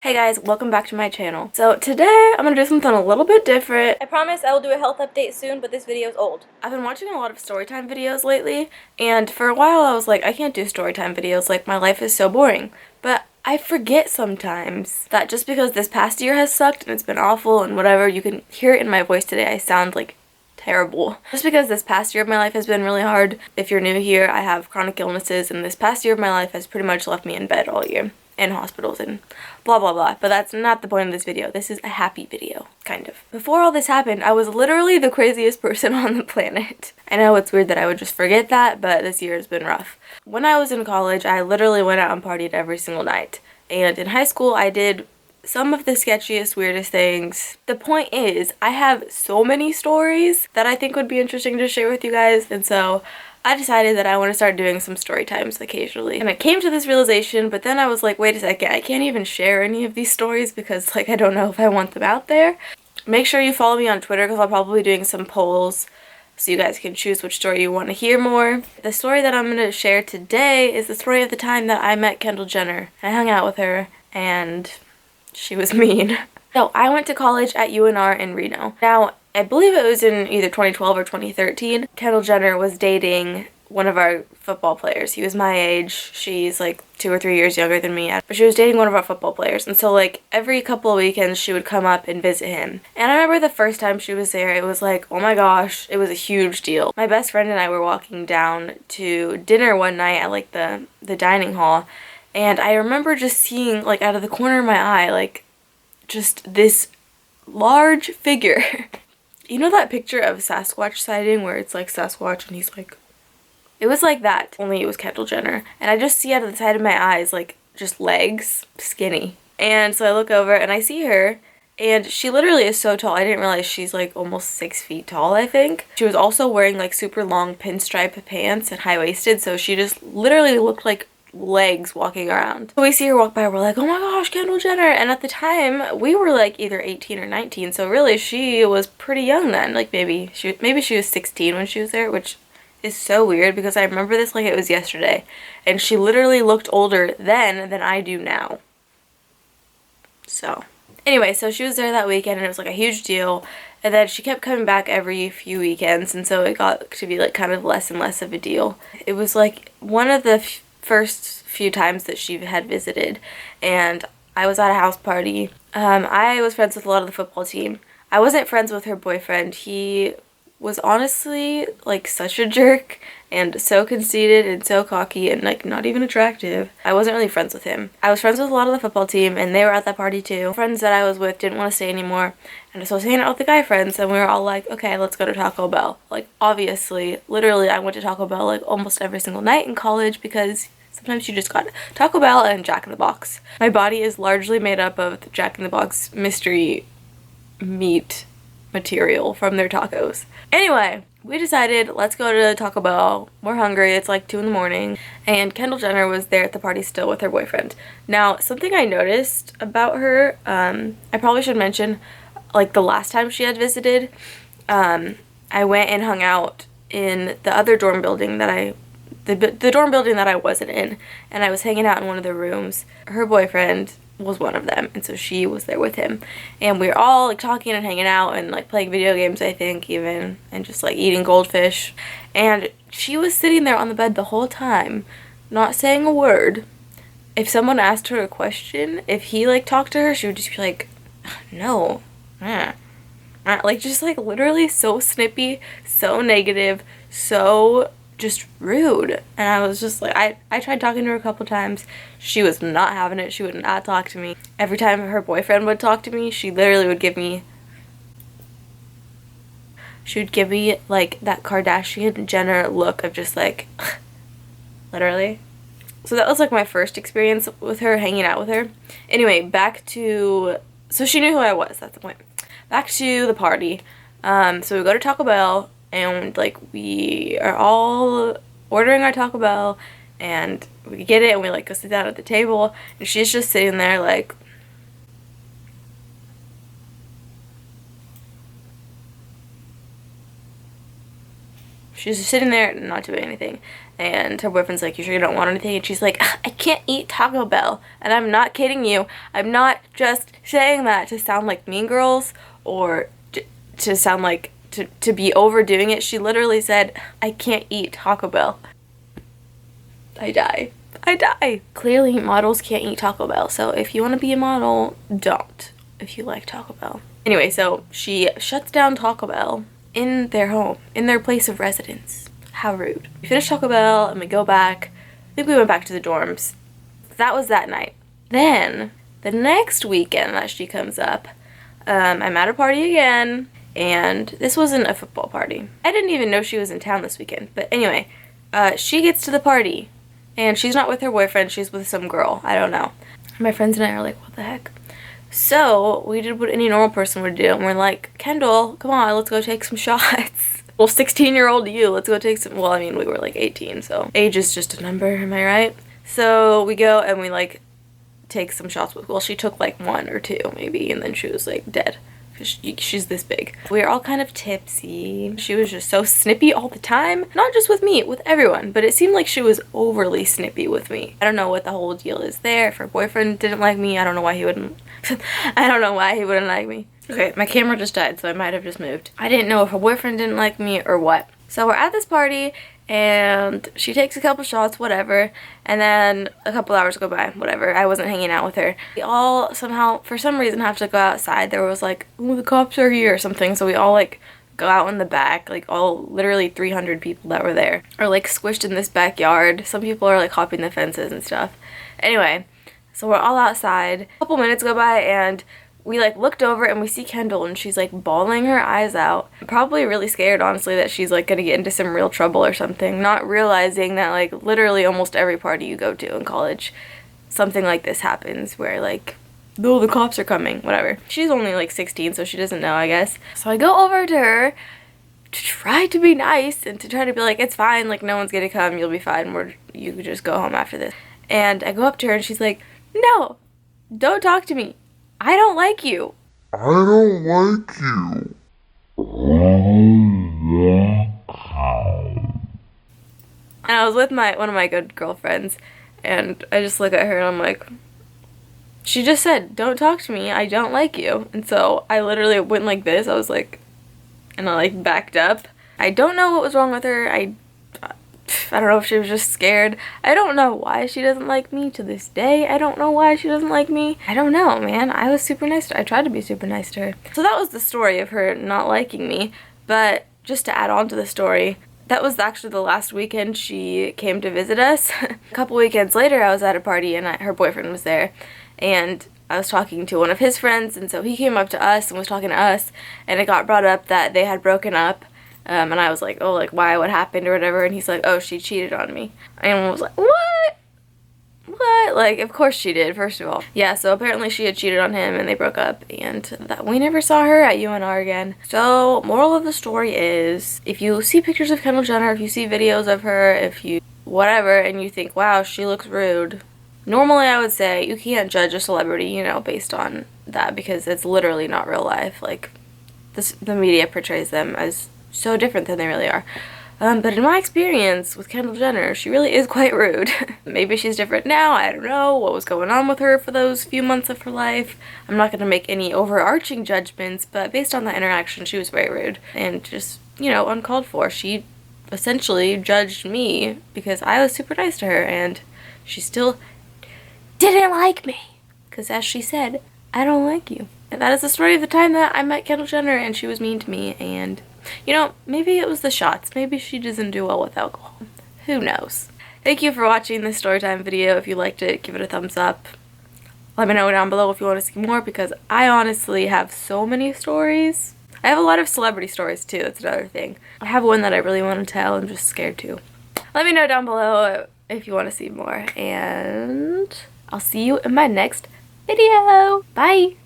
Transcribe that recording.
Hey guys, welcome back to my channel. So today I'm gonna do something a little bit different. I promise I will do a health update soon, but this video is old. I've been watching a lot of storytime videos lately, and for a while I was like, I can't do storytime videos, like my life is so boring. But I forget sometimes that just because this past year has sucked and it's been awful and whatever, you can hear it in my voice today, I sound like terrible. Just because this past year of my life has been really hard. If you're new here, I have chronic illnesses, and this past year of my life has pretty much left me in bed all year. In hospitals and blah blah blah, but that's not the point of this video. This is a happy video, kind of. Before all this happened, I was literally the craziest person on the planet. I know it's weird that I would just forget that, but this year has been rough. When I was in college, I literally went out and partied every single night. And in high school, I did some of the sketchiest, weirdest things. The point is, I have so many stories that I think would be interesting to share with you guys, and so I decided that I want to start doing some story times occasionally. And I came to this realization, but then I was like, wait a second, I can't even share any of these stories because, like, I don't know if I want them out there. Make sure you follow me on Twitter because I'll probably be doing some polls so you guys can choose which story you want to hear more. The story that I'm going to share today is the story of the time that I met Kendall Jenner. I hung out with her and she was mean. So I went to college at UNR in Reno. Now, I believe it was in either 2012 or 2013. Kendall Jenner was dating one of our football players. He was my age. She's like 2 or 3 years younger than me. But she was dating one of our football players. And so like every couple of weekends she would come up and visit him. And I remember the first time she was there, it was like, oh my gosh, it was a huge deal. My best friend and I were walking down to dinner one night at like the dining hall. And I remember just seeing like out of the corner of my eye, like just this large figure. You know that picture of Sasquatch sighting where it's like Sasquatch and he's like... It was like that, only it was Kendall Jenner. And I just see out of the side of my eyes, like, just legs, skinny. And so I look over and I see her, and she literally is so tall. I didn't realize she's like almost 6 feet tall, I think. She was also wearing like super long pinstripe pants and high-waisted, so she just literally looked like legs walking around. So we see her walk by, we're like, oh my gosh, Kendall Jenner. And at the time we were like either 18 or 19, so really she was pretty young then. Like maybe she was 16 when she was there, which is so weird because I remember this like it was yesterday, and she literally looked older then than I do now. So anyway, so she was there that weekend and it was like a huge deal, and then she kept coming back every few weekends, and so it got to be like kind of less and less of a deal. It was like one of the first few times that she had visited, and I was at a house party. I was friends with a lot of the football team. I wasn't friends with her boyfriend. He was honestly like such a jerk and so conceited and so cocky and like not even attractive. I wasn't really friends with him. I was friends with a lot of the football team, and they were at that party too. Friends that I was with didn't want to stay anymore, and so I was hanging out with the guy friends, and we were all like, okay, let's go to Taco Bell. Like obviously, literally I went to Taco Bell like almost every single night in college because sometimes you just got Taco Bell and Jack in the Box. My body is largely made up of the Jack in the Box mystery meat material from their tacos. Anyway, we decided, let's go to Taco Bell. We're hungry. It's like 2 in the morning. And Kendall Jenner was there at the party still with her boyfriend. Now, something I noticed about her, I probably should mention, like the last time she had visited, I went and hung out in the other dorm building that the dorm building that I wasn't in, and I was hanging out in one of the rooms. Her boyfriend was one of them, and so she was there with him, and we were all like talking and hanging out and like playing video games, I think, even, and just like eating goldfish. And she was sitting there on the bed the whole time, not saying a word. If someone asked her a question, if he like talked to her, she would just be like, no, like just like literally so snippy, so negative, so just rude. And I was just like, I tried talking to her a couple times. She was not having it. She would not talk to me. Every time her boyfriend would talk to me, she literally would give me like that Kardashian Jenner look of just like literally. So that was like my first experience with her, hanging out with her. Anyway, so she knew who I was, that's the point. Back to the party. So we go to Taco Bell, and like we are all ordering our Taco Bell, and we get it and we like go sit down at the table, and she's just sitting there like She's just sitting there not doing anything. And her boyfriend's like, you sure you don't want anything? And she's like, I can't eat Taco Bell. And I'm not kidding you. I'm not just saying that to sound like Mean Girls or to sound like, to be overdoing it. She literally said, I can't eat Taco Bell. I die. I die. Clearly, models can't eat Taco Bell. So if you want to be a model, don't. If you like Taco Bell. Anyway, so she shuts down Taco Bell in their home, in their place of residence. How rude. We finished Taco Bell and we go back. I think we went back to the dorms. That was that night. Then, the next weekend that she comes up, I'm at a party again, and this wasn't a football party. I didn't even know she was in town this weekend. But anyway, she gets to the party, and she's not with her boyfriend, she's with some girl. I don't know. My friends and I are like, what the heck? So, we did what any normal person would do, and we're like, Kendall, come on, let's go take some shots. Well, 16-year-old you, let's go take some, well, I mean, we were like 18, so age is just a number, am I right? So we go and we like take some shots with, well, she took like 1 or 2 maybe, and then she was like dead. She's this big. We were all kind of tipsy. She was just so snippy all the time. Not just with me, with everyone. But it seemed like she was overly snippy with me. I don't know what the whole deal is there. If her boyfriend didn't like me, I don't know why he wouldn't. I don't know why he wouldn't like me. Okay, my camera just died, so I might have just moved. I didn't know if her boyfriend didn't like me or what. So we're at this party, and she takes a couple shots, whatever, and then a couple hours go by, whatever. I wasn't hanging out with her. We all somehow, for some reason, have to go outside. There was like, oh, the cops are here or something, so we all like go out in the back, like all literally 300 people that were there are like squished in this backyard. Some people are like hopping the fences and stuff. Anyway, so we're all outside. A couple minutes go by, and we like looked over and we see Kendall, and she's like bawling her eyes out. Probably really scared, honestly, that she's like gonna get into some real trouble or something. Not realizing that like literally almost every party you go to in college, something like this happens where like, oh, the cops are coming, whatever. She's only like 16, so she doesn't know, I guess. So I go over to her to try to be nice and to try to be like, it's fine, like no one's gonna come, you'll be fine, you can just go home after this. And I go up to her and she's like, no, don't talk to me. I don't like you. I don't like you. And I was with one of my good girlfriends, and I just look at her and I'm like, she just said, don't talk to me, I don't like you. And so I literally went like this, I was like, and I like backed up. I don't know what was wrong with her. I don't know if she was just scared. I don't know why she doesn't like me to this day. I don't know why she doesn't like me. I don't know, man. I was super nice to her. I tried to be super nice to her. So that was the story of her not liking me. But just to add on to the story, that was actually the last weekend she came to visit us. A couple weekends later, I was at a party and her boyfriend was there. And I was talking to one of his friends, and so he came up to us and was talking to us. And it got brought up that they had broken up. And I was like, oh, like, why, what happened, or whatever, and he's like, oh, she cheated on me. And I was like, what? What? Like, of course she did, first of all. Yeah, so apparently she had cheated on him, and they broke up, and that we never saw her at UNR again. So, moral of the story is, if you see pictures of Kendall Jenner, if you see videos of her, if you whatever, and you think, wow, she looks rude, normally I would say you can't judge a celebrity, you know, based on that, because it's literally not real life. Like, the media portrays them as so different than they really are. But in my experience with Kendall Jenner, she really is quite rude. Maybe she's different now, I don't know what was going on with her for those few months of her life. I'm not going to make any overarching judgments, but based on that interaction, she was very rude and just, you know, uncalled for. She essentially judged me because I was super nice to her, and she still didn't like me. Because as she said, I don't like you. And that is the story of the time that I met Kendall Jenner and she was mean to me, and you know, maybe it was the shots. Maybe she doesn't do well with alcohol. Who knows? Thank you for watching this storytime video. If you liked it, give it a thumbs up. Let me know down below if you want to see more, because I honestly have so many stories. I have a lot of celebrity stories too, that's another thing. I have one that I really want to tell, I'm just scared to. Let me know down below if you want to see more, and I'll see you in my next video. Bye!